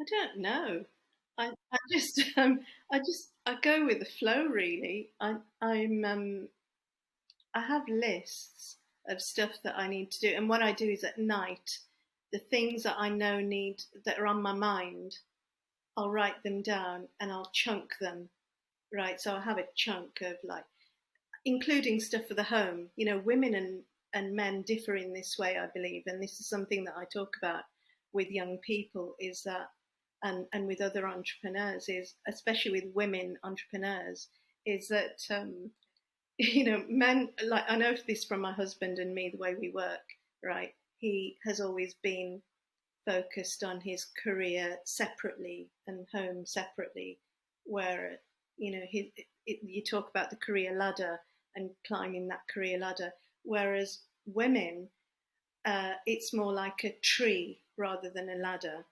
I don't know. I just I go with the flow really. I have lists of stuff that I need to do, and what I do is at night, the things that I know need that are on my mind, I'll write them down and I'll chunk them. Right, so I have a chunk of like, including stuff for the home. Women and men differ in this way, I believe, and this is something that I talk about with young people. Is that and with other entrepreneurs, is especially with women entrepreneurs, is that men, like, I know this from my husband and me, the way we work, right? He has always been focused on his career separately and home separately, where you talk about the career ladder and climbing that career ladder, whereas women, it's more like a tree rather than a ladder,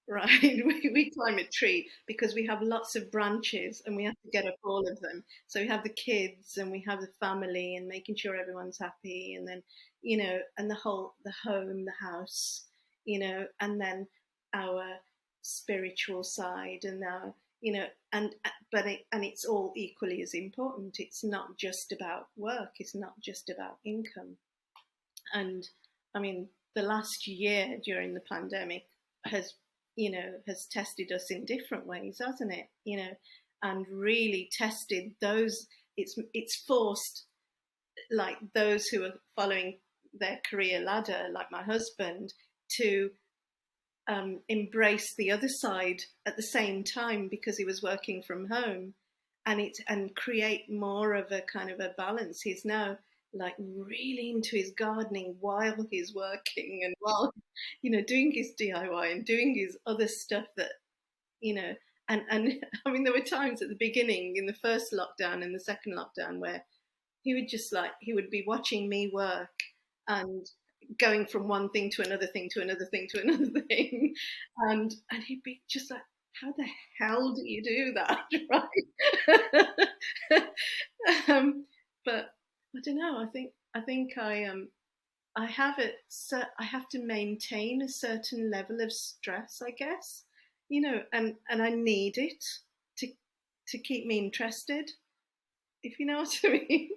right? We climb a tree because we have lots of branches and we have to get up all of them. So we have the kids and we have the family and making sure everyone's happy, and then and the home, the house, and then our spiritual side and our and but it's all equally as important. It's not just about work. It's not just about income. And I mean, the last year during the pandemic has, has tested us in different ways, hasn't it? And really tested those. It's forced, like, those who are following their career ladder, like my husband, to embrace the other side at the same time because he was working from home, and create more of a kind of a balance. He's now like really into his gardening while he's working, and while doing his DIY and doing his other stuff that you know and I mean, there were times at the beginning in the first lockdown and the second lockdown where he would be watching me work and going from one thing to another thing to another thing to another thing, and he'd be just like, how the hell do you do that? Right. But I don't know. I think I have it. So I have to maintain a certain level of stress, I guess, and I need it to to keep me interested, if you know what I mean.